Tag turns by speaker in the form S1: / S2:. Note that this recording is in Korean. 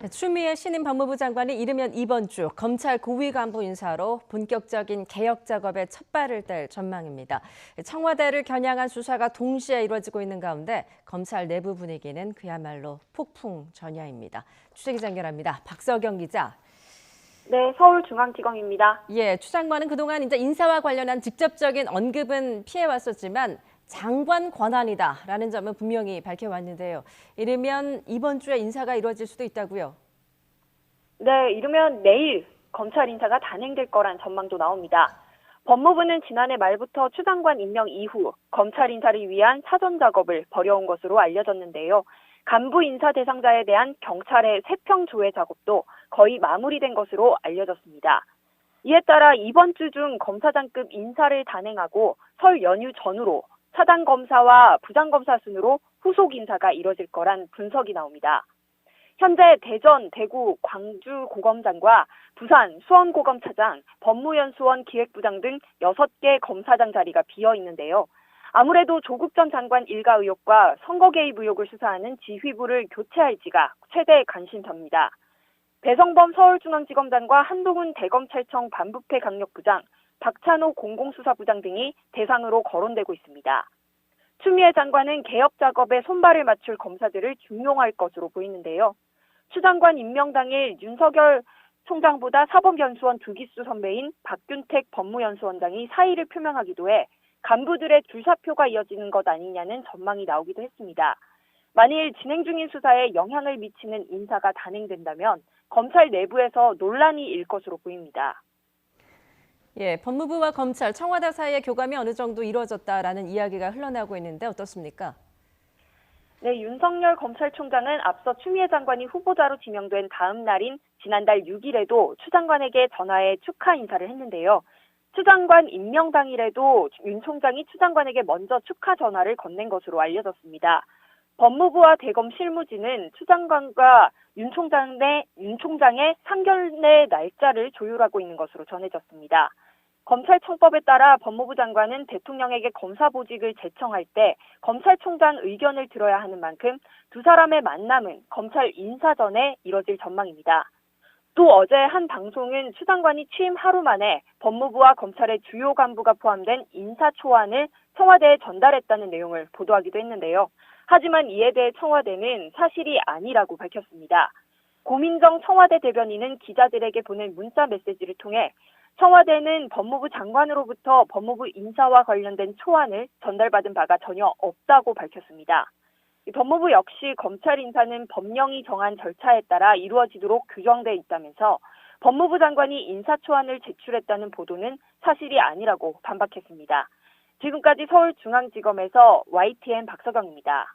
S1: 추미애 신임 법무부 장관이 이르면 이번 주 검찰 고위 간부 인사로 본격적인 개혁 작업에 첫 발을 뗄 전망입니다. 청와대를 겨냥한 수사가 동시에 이루어지고 있는 가운데 검찰 내부 분위기는 그야말로 폭풍 전야입니다. 취재기자 연결합니다. 박서경 기자.
S2: 네, 서울중앙지검입니다.
S1: 추 장관은 그동안 이제 인사와 관련한 직접적인 언급은 피해왔었지만 장관 권한이다라는 점은 분명히 밝혀왔는데요. 이르면 이번 주에 인사가 이루어질 수도 있다고요?
S2: 네, 이르면 내일 검찰 인사가 단행될 거란 전망도 나옵니다. 법무부는 지난해 말부터 추 장관 임명 이후 검찰 인사를 위한 사전 작업을 벌여온 것으로 알려졌는데요. 간부 인사 대상자에 대한 경찰의 세평 조회 작업도 거의 마무리된 것으로 알려졌습니다. 이에 따라 이번 주 중 검사장급 인사를 단행하고 설 연휴 전후로 차장 검사와 부장 검사 순으로 후속 인사가 이뤄질 거란 분석이 나옵니다. 현재 대전, 대구, 광주 고검장과 부산, 수원 고검차장, 법무연수원 기획부장 등 6개 검사장 자리가 비어 있는데요. 아무래도 조국 전 장관 일가 의혹과 선거 개입 의혹을 수사하는 지휘부를 교체할지가 최대 관심사입니다. 배성범 서울중앙지검장과 한동훈 대검찰청 반부패 강력부장, 박찬호 공공수사부장 등이 대상으로 거론되고 있습니다. 추미애 장관은 개혁 작업에 손발을 맞출 검사들을 중용할 것으로 보이는데요. 추 장관 임명 당일 윤석열 총장보다 사법연수원 2기수 선배인 박균택 법무연수원장이 사의를 표명하기도 해 간부들의 줄사표가 이어지는 것 아니냐는 전망이 나오기도 했습니다. 만일 진행 중인 수사에 영향을 미치는 인사가 단행된다면 검찰 내부에서 논란이 일 것으로 보입니다.
S1: 법무부와 검찰, 청와대 사이의 교감이 어느 정도 이루어졌다라는 이야기가 흘러나오고 있는데 어떻습니까?
S2: 네, 윤석열 검찰총장은 앞서 추미애 장관이 후보자로 지명된 다음 날인 지난달 6일에도 추 장관에게 전화해 축하 인사를 했는데요. 추 장관 임명 당일에도 윤 총장이 추 장관에게 먼저 축하 전화를 건넨 것으로 알려졌습니다. 법무부와 대검 실무진은 추 장관과 윤 총장의 상견례 날짜를 조율하고 있는 것으로 전해졌습니다. 검찰청법에 따라 법무부 장관은 대통령에게 검사 보직을 제청할 때 검찰총장 의견을 들어야 하는 만큼 두 사람의 만남은 검찰 인사 전에 이뤄질 전망입니다. 또 어제 한 방송은 추 장관이 취임 하루 만에 법무부와 검찰의 주요 간부가 포함된 인사 초안을 청와대에 전달했다는 내용을 보도하기도 했는데요. 하지만 이에 대해 청와대는 사실이 아니라고 밝혔습니다. 고민정 청와대 대변인은 기자들에게 보낸 문자 메시지를 통해 청와대는 법무부 장관으로부터 법무부 인사와 관련된 초안을 전달받은 바가 전혀 없다고 밝혔습니다. 법무부 역시 검찰 인사는 법령이 정한 절차에 따라 이루어지도록 규정돼 있다면서 법무부 장관이 인사 초안을 제출했다는 보도는 사실이 아니라고 반박했습니다. 지금까지 서울중앙지검에서 YTN 박서경입니다.